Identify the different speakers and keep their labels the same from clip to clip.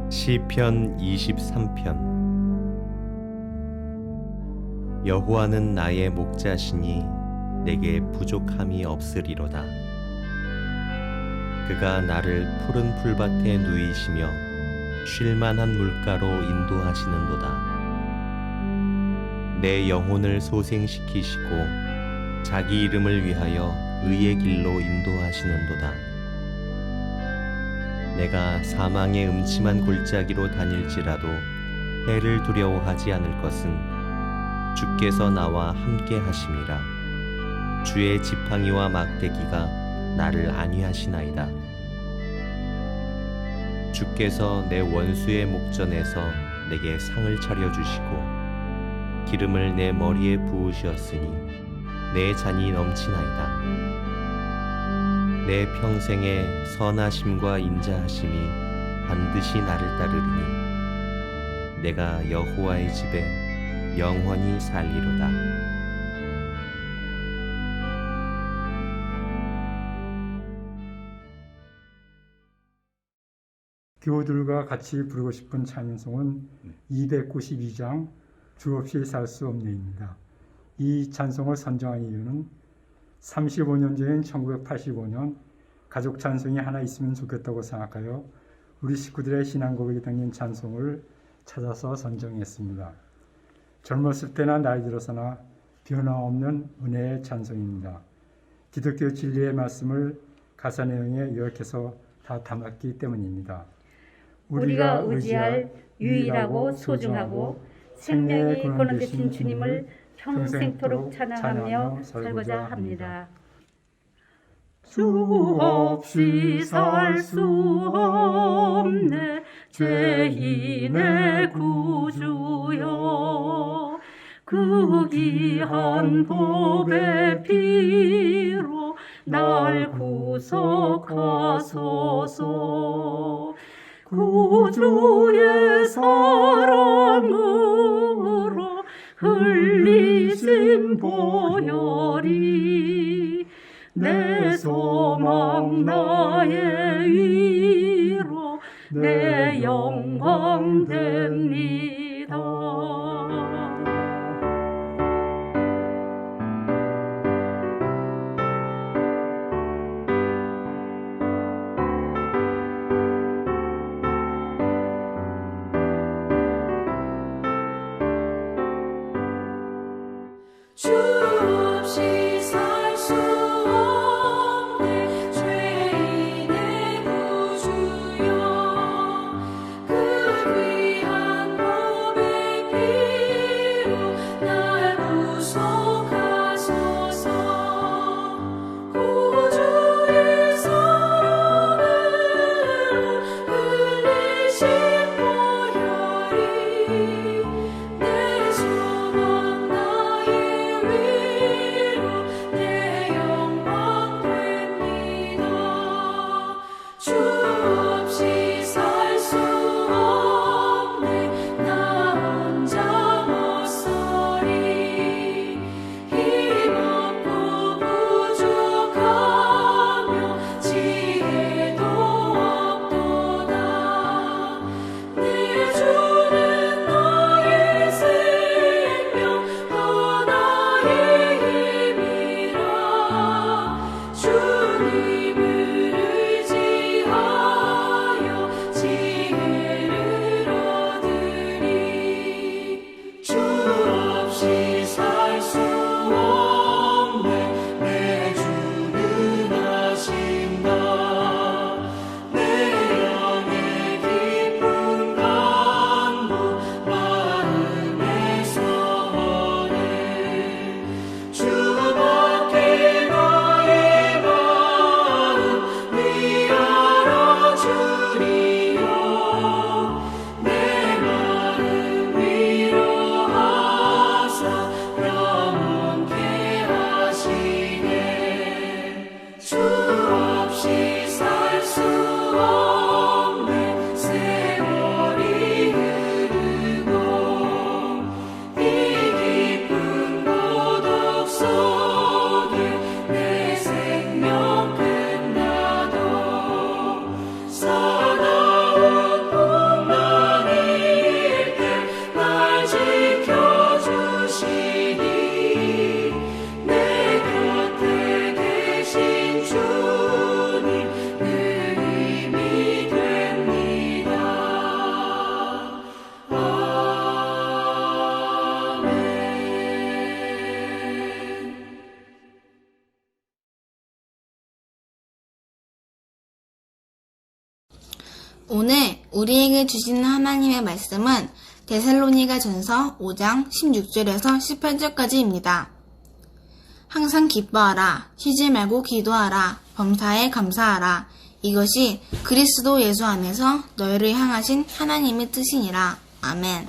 Speaker 1: 시편 23편. 여호와는 나의 목자시니 내게 부족함이 없으리로다. 그가 나를 푸른 풀밭에 누이시며 쉴만한 물가로 인도하시는도다. 내 영혼을 소생시키시고 자기 이름을 위하여 의의 길로 인도하시는도다. 내가 사망의 음침한 골짜기로 다닐지라도 해를 두려워하지 않을 것은 주께서 나와 함께 하심이라. 주의 지팡이와 막대기가 나를 안위하시나이다. 주께서 내 원수의 목전에서 내게 상을 차려주시고 기름을 내 머리에 부으셨으니 내 잔이 넘치나이다. 내 평생에 선하심과 인자하심이 반드시 나를 따르리니 내가 여호와의 집에 영원히 살리로다.
Speaker 2: 교우들과 같이 부르고 싶은 찬송은 292장 주 없이 살 수 없네입니다. 이 찬송을 선정한 이유는 35년 전인 1985년 가족 찬송이 하나 있으면 좋겠다고 생각하여 우리 식구들의 신앙고백에 담긴 찬송을 찾아서 선정했습니다. 젊었을 때나 나이 들어서나 변함없는 은혜의 찬송입니다. 기독교 진리의 말씀을 가사 내용에 요약해서 다 담았기 때문입니다.
Speaker 3: 우리가 의지할 유일하고 소중하고 생명이 근원 되신 주님을 평생토록 찬양하며 살고자 합니다. 주 없이 살 수 없네 죄인의 구주여, 그 귀한 보배 피로 날 구속하소서. 구주의 사랑으로 흘리신 보혈이 내 소망 나의 위로 내 영광 됩니다. 주 없이 살 수 없네 죄인의 구주여, 그 귀한
Speaker 4: 오늘 우리에게 주시는 하나님의 말씀은 데살로니가전서 5장 16절에서 18절까지입니다. 항상 기뻐하라, 쉬지 말고 기도하라, 범사에 감사하라. 이것이 그리스도 예수 안에서 너희를 향하신 하나님의 뜻이니라. 아멘.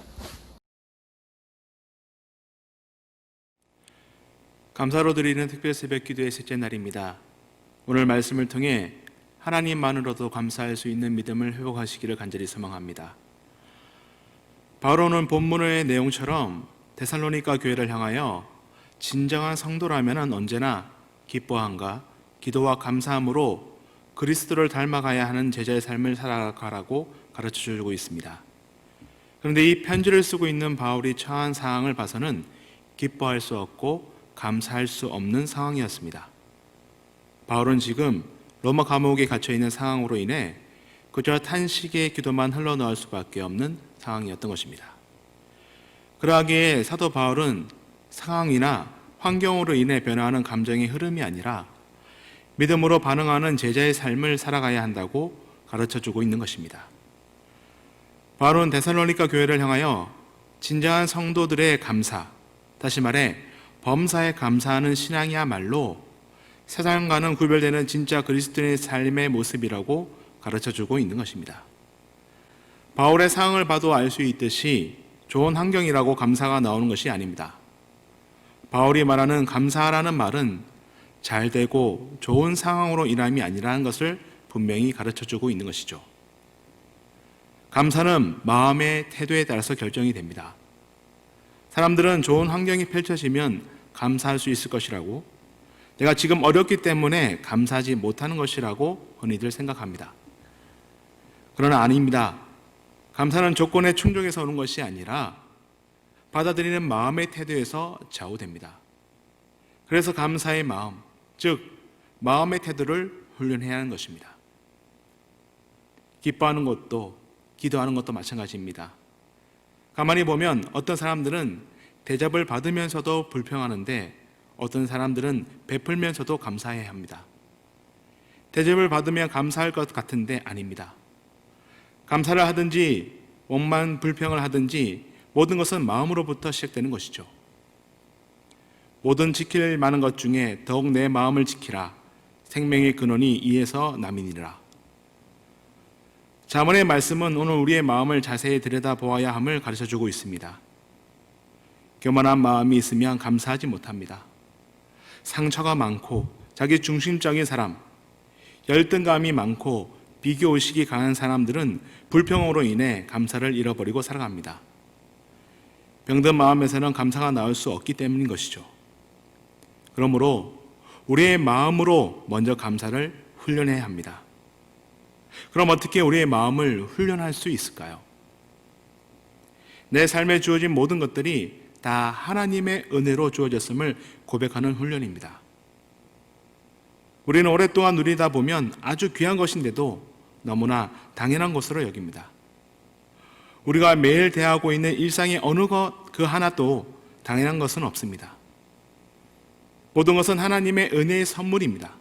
Speaker 5: 감사로 드리는 특별 새벽 기도의 셋째 날입니다. 오늘 말씀을 통해 하나님만으로도 감사할 수 있는 믿음을 회복하시기를 간절히 소망합니다. 바울은 본문의 내용처럼 데살로니가 교회를 향하여 진정한 성도라면 언제나 기뻐함과 기도와 감사함으로 그리스도를 닮아가야 하는 제자의 삶을 살아가라고 가르쳐주고 있습니다. 그런데 이 편지를 쓰고 있는 바울이 처한 상황을 봐서는 기뻐할 수 없고 감사할 수 없는 상황이었습니다. 바울은 지금 로마 감옥에 갇혀있는 상황으로 인해 그저 탄식의 기도만 흘러나올 수밖에 없는 상황이었던 것입니다. 그러하기에 사도 바울은 상황이나 환경으로 인해 변화하는 감정의 흐름이 아니라 믿음으로 반응하는 제자의 삶을 살아가야 한다고 가르쳐주고 있는 것입니다. 바울은 데살로니가 교회를 향하여 진정한 성도들의 감사, 다시 말해 범사에 감사하는 신앙이야말로 세상과는 구별되는 진짜 그리스도인의 삶의 모습이라고 가르쳐주고 있는 것입니다. 바울의 상황을 봐도 알 수 있듯이 좋은 환경이라고 감사가 나오는 것이 아닙니다. 바울이 말하는 감사라는 말은 잘 되고 좋은 상황으로 인함이 아니라는 것을 분명히 가르쳐주고 있는 것이죠. 감사는 마음의 태도에 따라서 결정이 됩니다. 사람들은 좋은 환경이 펼쳐지면 감사할 수 있을 것이라고, 내가 지금 어렵기 때문에 감사하지 못하는 것이라고 흔히들 생각합니다. 그러나 아닙니다. 감사는 조건에 충족해서 오는 것이 아니라 받아들이는 마음의 태도에서 좌우됩니다. 그래서 감사의 마음, 즉 마음의 태도를 훈련해야 하는 것입니다. 기뻐하는 것도 기도하는 것도 마찬가지입니다. 가만히 보면 어떤 사람들은 대접을 받으면서도 불평하는데 어떤 사람들은 베풀면서도 감사해야 합니다. 대접을 받으면 감사할 것 같은데 아닙니다. 감사를 하든지 원만 불평을 하든지 모든 것은 마음으로부터 시작되는 것이죠. 모든 지킬 만한 것 중에 더욱 내 마음을 지키라. 생명의 근원이 이에서 남이니라. 잠언의 말씀은 오늘 우리의 마음을 자세히 들여다보아야 함을 가르쳐주고 있습니다. 교만한 마음이 있으면 감사하지 못합니다. 상처가 많고 자기 중심적인 사람, 열등감이 많고 비교의식이 강한 사람들은 불평으로 인해 감사를 잃어버리고 살아갑니다. 병든 마음에서는 감사가 나올 수 없기 때문인 것이죠. 그러므로 우리의 마음으로 먼저 감사를 훈련해야 합니다. 그럼 어떻게 우리의 마음을 훈련할 수 있을까요? 내 삶에 주어진 모든 것들이 다 하나님의 은혜로 주어졌음을 고백하는 훈련입니다. 우리는 오랫동안 누리다 보면 아주 귀한 것인데도 너무나 당연한 것으로 여깁니다. 우리가 매일 대하고 있는 일상의 어느 것 그 하나도 당연한 것은 없습니다. 모든 것은 하나님의 은혜의 선물입니다.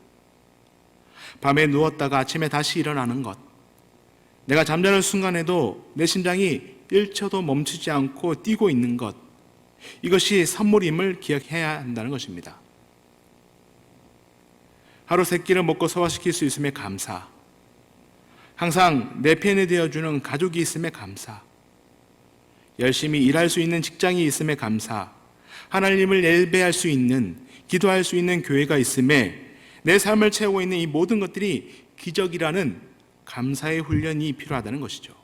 Speaker 5: 밤에 누웠다가 아침에 다시 일어나는 것, 내가 잠자는 순간에도 내 심장이 1초도 멈추지 않고 뛰고 있는 것, 이것이 선물임을 기억해야 한다는 것입니다. 하루 세 끼를 먹고 소화시킬 수 있음에 감사, 항상 내 편이 되어주는 가족이 있음에 감사, 열심히 일할 수 있는 직장이 있음에 감사, 하나님을 예배할 수 있는, 기도할 수 있는 교회가 있음에 내 삶을 채우고 있는 이 모든 것들이 기적이라는 감사의 훈련이 필요하다는 것이죠.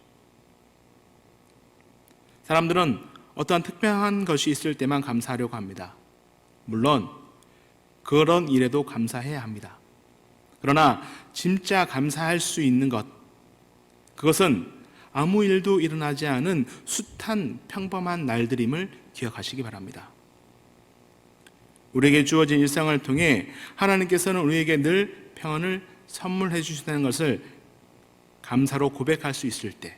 Speaker 5: 사람들은 어떠한 특별한 것이 있을 때만 감사하려고 합니다. 물론 그런 일에도 감사해야 합니다. 그러나 진짜 감사할 수 있는 것, 그것은 아무 일도 일어나지 않은 숱한 평범한 날들임을 기억하시기 바랍니다. 우리에게 주어진 일상을 통해 하나님께서는 우리에게 늘 평안을 선물해 주신다는 것을 감사로 고백할 수 있을 때,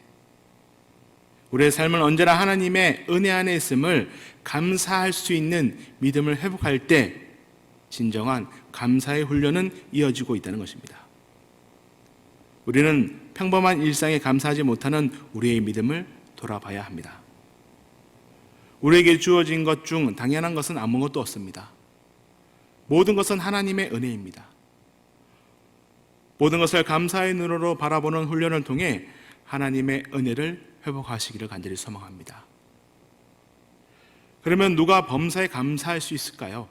Speaker 5: 우리의 삶은 언제나 하나님의 은혜 안에 있음을 감사할 수 있는 믿음을 회복할 때 진정한 감사의 훈련은 이어지고 있다는 것입니다. 우리는 평범한 일상에 감사하지 못하는 우리의 믿음을 돌아봐야 합니다. 우리에게 주어진 것 중 당연한 것은 아무것도 없습니다. 모든 것은 하나님의 은혜입니다. 모든 것을 감사의 눈으로 바라보는 훈련을 통해 하나님의 은혜를 회복하시기를 간절히 소망합니다. 그러면 누가 범사에 감사할 수 있을까요?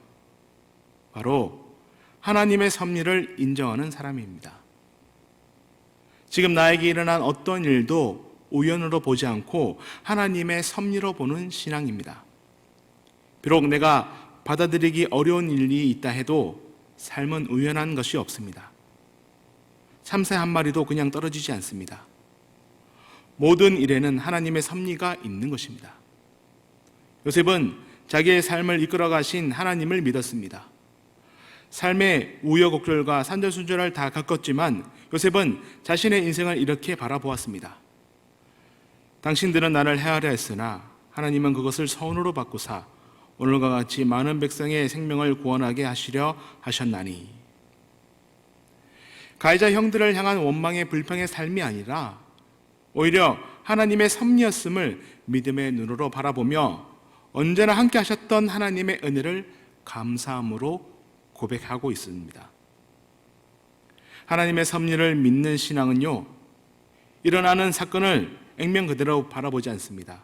Speaker 5: 바로 하나님의 섭리를 인정하는 사람입니다. 지금 나에게 일어난 어떤 일도 우연으로 보지 않고 하나님의 섭리로 보는 신앙입니다. 비록 내가 받아들이기 어려운 일이 있다 해도 삶은 우연한 것이 없습니다. 참새 한 마리도 그냥 떨어지지 않습니다. 모든 일에는 하나님의 섭리가 있는 것입니다. 요셉은 자기의 삶을 이끌어 가신 하나님을 믿었습니다. 삶의 우여곡절과 산전수전을 다 겪었지만 요셉은 자신의 인생을 이렇게 바라보았습니다. 당신들은 나를 해하려 했으나 하나님은 그것을 선으로 바꾸사 오늘과 같이 많은 백성의 생명을 구원하게 하시려 하셨나니. 가해자 형들을 향한 원망의 불평의 삶이 아니라 오히려 하나님의 섭리였음을 믿음의 눈으로 바라보며 언제나 함께 하셨던 하나님의 은혜를 감사함으로 고백하고 있습니다. 하나님의 섭리를 믿는 신앙은요, 일어나는 사건을 액면 그대로 바라보지 않습니다.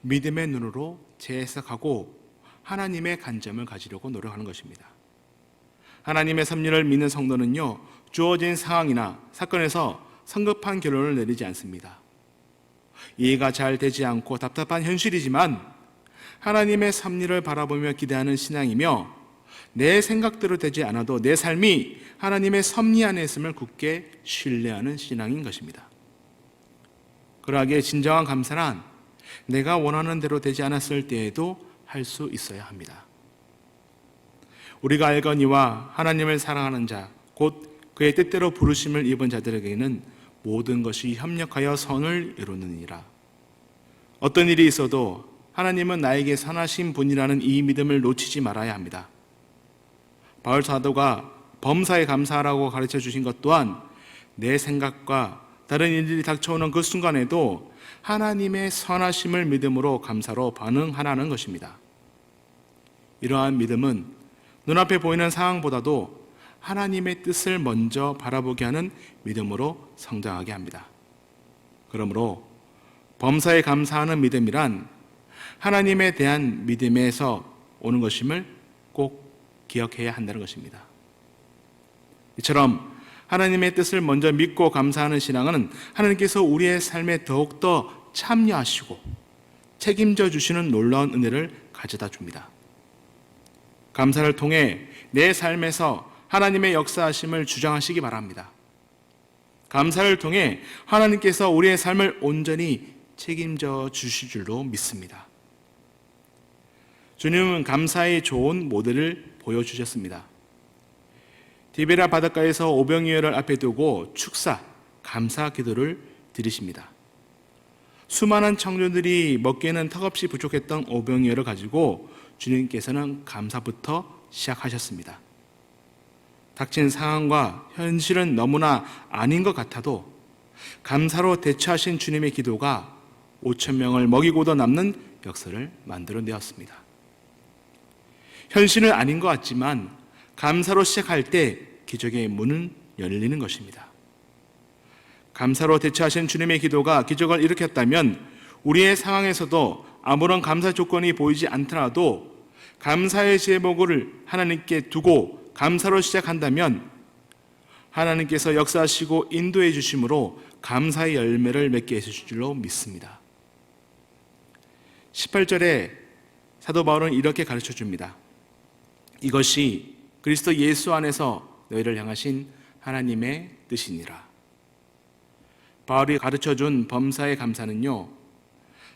Speaker 5: 믿음의 눈으로 재해석하고 하나님의 관점을 가지려고 노력하는 것입니다. 하나님의 섭리를 믿는 성도는요, 주어진 상황이나 사건에서 성급한 결론을 내리지 않습니다. 이해가 잘 되지 않고 답답한 현실이지만 하나님의 섭리를 바라보며 기대하는 신앙이며 내 생각대로 되지 않아도 내 삶이 하나님의 섭리 안에 있음을 굳게 신뢰하는 신앙인 것입니다. 그러하기에 진정한 감사란 내가 원하는 대로 되지 않았을 때에도 할 수 있어야 합니다. 우리가 알거니와 하나님을 사랑하는 자, 곧 그의 뜻대로 부르심을 입은 자들에게는 모든 것이 협력하여 선을 이루느니라. 어떤 일이 있어도 하나님은 나에게 선하신 분이라는 이 믿음을 놓치지 말아야 합니다. 바울 사도가 범사에 감사하라고 가르쳐 주신 것 또한 내 생각과 다른 일들이 닥쳐오는 그 순간에도 하나님의 선하심을 믿음으로 감사로 반응하라는 것입니다. 이러한 믿음은 눈앞에 보이는 상황보다도 하나님의 뜻을 먼저 바라보게 하는 믿음으로 성장하게 합니다. 그러므로 범사에 감사하는 믿음이란 하나님에 대한 믿음에서 오는 것임을 꼭 기억해야 한다는 것입니다. 이처럼 하나님의 뜻을 먼저 믿고 감사하는 신앙은 하나님께서 우리의 삶에 더욱더 참여하시고 책임져 주시는 놀라운 은혜를 가져다 줍니다. 감사를 통해 내 삶에서 하나님의 역사하심을 주장하시기 바랍니다. 감사를 통해 하나님께서 우리의 삶을 온전히 책임져 주실 줄로 믿습니다. 주님은 감사의 좋은 모델을 보여주셨습니다. 디베라 바닷가에서 오병이어를 앞에 두고 축사, 감사 기도를 드리십니다. 수많은 청년들이 먹기에는 턱없이 부족했던 오병이어를 가지고 주님께서는 감사부터 시작하셨습니다. 닥친 상황과 현실은 너무나 아닌 것 같아도 감사로 대처하신 주님의 기도가 5,000명을 먹이고도 남는 역사를 만들어내었습니다. 현실은 아닌 것 같지만 감사로 시작할 때 기적의 문은 열리는 것입니다. 감사로 대처하신 주님의 기도가 기적을 일으켰다면 우리의 상황에서도 아무런 감사 조건이 보이지 않더라도 감사의 제목을 하나님께 두고 감사로 시작한다면 하나님께서 역사하시고 인도해 주심으로 감사의 열매를 맺게 해주실 줄로 믿습니다. 18절에 사도 바울은 이렇게 가르쳐 줍니다. 이것이 그리스도 예수 안에서 너희를 향하신 하나님의 뜻이니라. 바울이 가르쳐준 범사의 감사는요,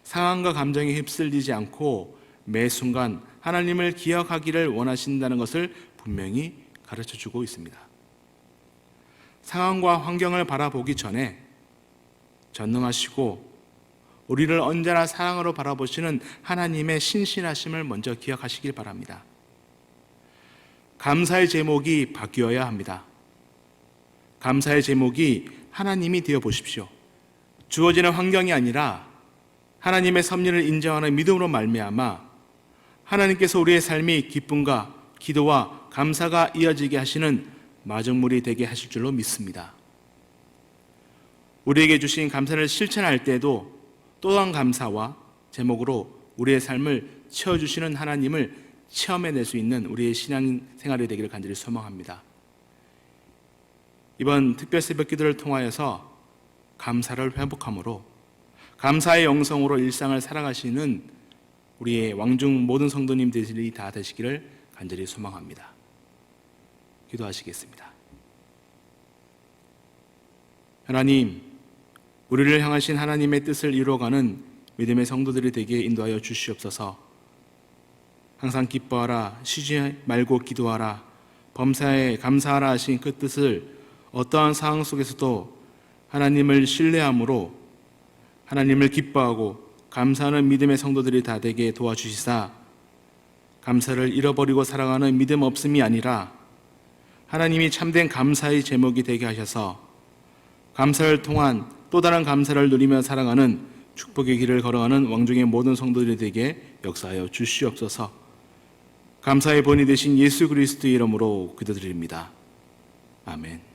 Speaker 5: 상황과 감정에 휩쓸리지 않고 매 순간 하나님을 기억하기를 원하신다는 것을 분명히 가르쳐주고 있습니다. 상황과 환경을 바라보기 전에 전능하시고 우리를 언제나 사랑으로 바라보시는 하나님의 신실하심을 먼저 기억하시길 바랍니다. 감사의 제목이 바뀌어야 합니다. 감사의 제목이 하나님이 되어 보십시오. 주어지는 환경이 아니라 하나님의 섭리를 인정하는 믿음으로 말미암아 하나님께서 우리의 삶이 기쁨과 기도와 감사가 이어지게 하시는 마중물이 되게 하실 줄로 믿습니다. 우리에게 주신 감사를 실천할 때도 또 다른 감사와 제목으로 우리의 삶을 채워주시는 하나님을 체험해낼 수 있는 우리의 신앙생활이 되기를 간절히 소망합니다. 이번 특별 새벽 기도를 통하여서 감사를 회복함으로 감사의 영성으로 일상을 살아가시는 우리의 왕중 모든 성도님들이 다 되시기를 간절히 소망합니다. 기도하시겠습니다. 하나님, 우리를 향하신 하나님의 뜻을 이루어가는 믿음의 성도들이 되게 인도하여 주시옵소서. 항상 기뻐하라, 쉬지 말고 기도하라, 범사에 감사하라 하신 그 뜻을 어떠한 상황 속에서도 하나님을 신뢰함으로 하나님을 기뻐하고 감사하는 믿음의 성도들이 다 되게 도와주시사 감사를 잃어버리고 살아가는 믿음 없음이 아니라 하나님이 참된 감사의 제목이 되게 하셔서 감사를 통한 또 다른 감사를 누리며 살아가는 축복의 길을 걸어가는 왕중의 모든 성도들이 되게 역사하여 주시옵소서. 감사의 본이 되신 예수 그리스도의 이름으로 기도드립니다. 아멘.